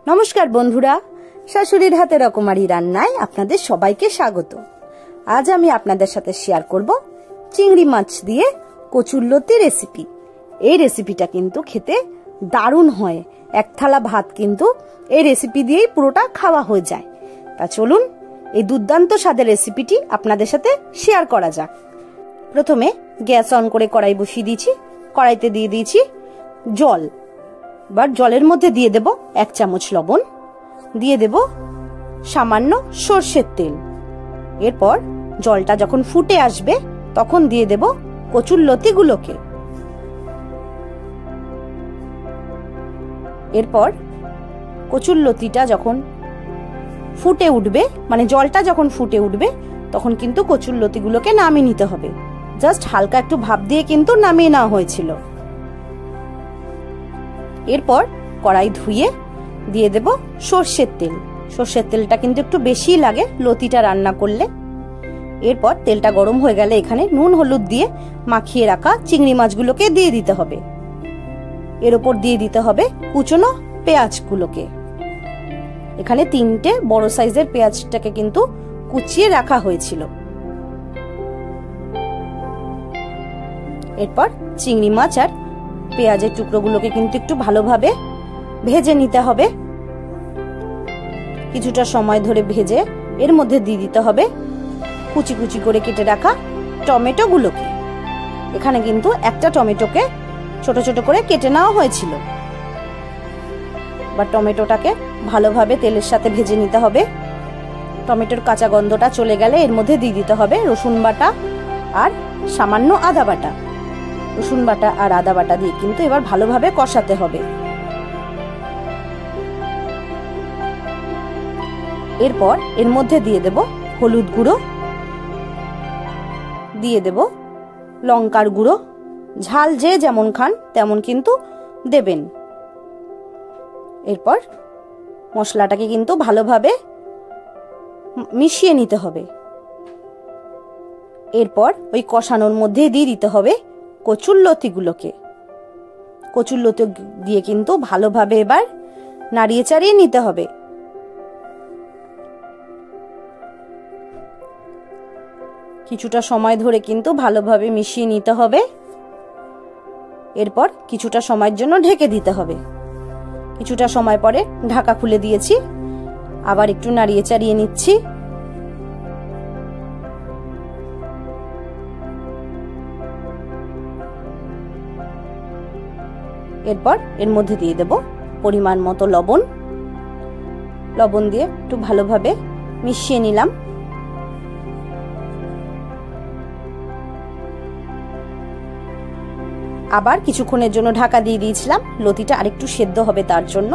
নমস্কার বন্ধুরা, শাশুড়ির হাতে রকমারি রান্নায় আপনাদের সবাইকে স্বাগত। আজ আমি আপনাদের সাথে শেয়ার করব চিংড়ি মাছ দিয়ে কচুরলতি রেসিপি। এই রেসিপিটা কিন্তু খেতে দারুণ হয়। এক থালা ভাত কিন্তু এই রেসিপি দিয়েই পুরোটা খাওয়া হয়ে যায়। তা চলুন এই দুর্দান্ত স্বাদের রেসিপিটি আপনাদের সাথে শেয়ার করা যাক। প্রথমে গ্যাস অন করে কড়াই বসিয়ে দিয়েছি। কড়াইতে দিয়ে দিয়েছি জল। এবার জলের মধ্যে দিয়ে দেব 1 চামচ লবণ, দিয়ে দেব সামান্য সর্ষের তেল। এরপর জলটা যখন ফুটে আসবে তখন দিয়ে দেব কচুরলতিগুলোকে। এরপর কচুরলতিটা যখন ফুটে উঠবে, মানে জলটা যখন ফুটে উঠবে তখন কিন্তু কচুরলতিগুলোকে নামিয়ে নিতে হবে। জাস্ট হালকা একটু ভাপ দিয়ে কিন্তু নামিয়ে নেওয়া হয়েছিল। এরপর কড়াই ধুয়ে দিয়ে দেব সর্ষের তেল। সর্ষের তেলটা কিন্তু একটু বেশি লাগে লতিটা রান্না করলে। এরপর তেলটা গরম হয়ে গেলে এখানে নুন হলুদ দিয়ে মাখিয়ে রাখা চিংড়ি মাছগুলোকে দিয়ে দিতে হবে। এর উপর দিয়ে দিতে হবে কুচনো পেঁয়াজগুলোকে। এখানে 3টে বড় সাইজের পেঁয়াজটাকে কিন্তু কুচিয়ে রাখা হয়েছিল। এরপর চিংড়ি মাছ আর পেঁয়াজের টুকরোগুলোকে কিন্তু একটু ভালোভাবে ভেজে নিতে হবে। কিছুটা সময় ধরে ভেজে এর মধ্যে দিয়ে দিতে হবে কুচি কুচি করে কেটে রাখা টমেটোগুলোকে। এখানে কিন্তু একটা টমেটোকে ছোট ছোট করে কেটে নেওয়া হয়েছিল। বা টমেটোটাকে ভালোভাবে তেলের সাথে ভেজে নিতে হবে। টমেটোর কাঁচা গন্ধটা চলে গেলে এর মধ্যে দিয়ে দিতে হবে রসুন বাটা আর সামান্য আদা বাটা। রসুন বাটা আর আদা বাটা দিয়ে কিন্তু এবার ভালোভাবে কষাতে হবে। এরপর এর মধ্যে দিয়ে দেব হলুদ গুঁড়ো, দিয়ে দেব লঙ্কার গুঁড়ো। ঝাল যে যেমন খান তেমন কিন্তু দেবেন। এরপর মশলাটাকে কিন্তু ভালোভাবে মিশিয়ে নিতে হবে। এরপর ওই কষানোর মধ্যে দিয়ে দিতে হবে কচুরলতিগুলোকে। কচুরলতি দিয়ে কিন্তু ভালোভাবে এবার নাড়িয়ে চাড়িয়ে নিতে হবে। কিছুটা সময় ধরে কিন্তু ভালোভাবে মিশিয়ে নিতে হবে। এরপর কিছুটা সময়ের জন্য ঢেকে দিতে হবে। কিছুটা সময় পরে ঢাকা খুলে দিয়েছি, আবার একটু নাড়িয়ে চাড়িয়ে নিচ্ছি। এরপর এর মধ্যে দিয়ে দেব পরিমাণ মতো লবণ। লবণ দিয়ে একটু ভালোভাবে মিশিয়ে নিলাম। আবার কিছুক্ষণের জন্য ঢাকা দিয়ে দিয়েছিলাম, লতিটা আরেকটু সেদ্ধ হবে তার জন্য।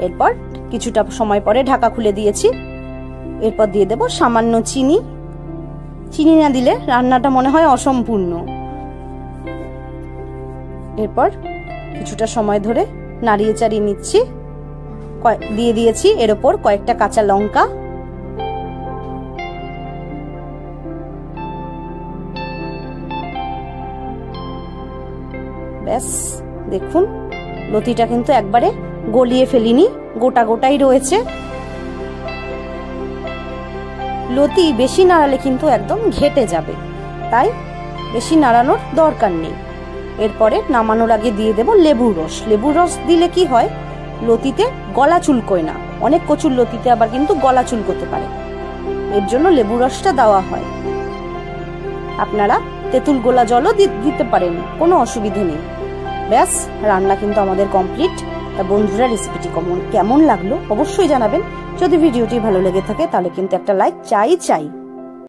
এরপর কিছুটা সময় পরে ঢাকা খুলে দিয়েছি। এরপর দিয়ে দেব সামান্য চিনি। চিনি না দিলে রান্নাটা মনে হয় অসম্পূর্ণ। এরপর কিছুটা সময় ধরে নাড়িয়ে চাড়িয়ে নিচ্ছি। দিয়ে দিয়েছি এর ওপর কয়েকটা কাঁচা লঙ্কা। ব্যাস দেখুন, লতিটা কিন্তু একবারে গলিয়ে ফেলিনি, গোটা গোটাই রয়েছে। লতি বেশি নাড়ালে কিন্তু একদম ঘেটে যাবে, তাই বেশি নাড়ানোর দরকার নেই। এরপরে নামানোর আগে দিয়ে দেব লেবুর রস। লেবুর রস দিলে কি হয়, লতিতে গলা চুলকোয় না। অনেক কচুরলতিতে আবার কিন্তু গলা চুলকোতে পারে, এর জন্য লেবুর রসটা দেওয়া হয়। আপনারা তেঁতুল গোলা জলও দিতে পারেন, কোনো অসুবিধে নেই। ব্যাস রান্না কিন্তু আমাদের কমপ্লিট। তা বন্ধুরা, রেসিপিটি কেমন লাগলো অবশ্যই জানাবেন। যদি ভিডিওটি ভালো লেগে থাকে তাহলে কিন্তু একটা লাইক চাই।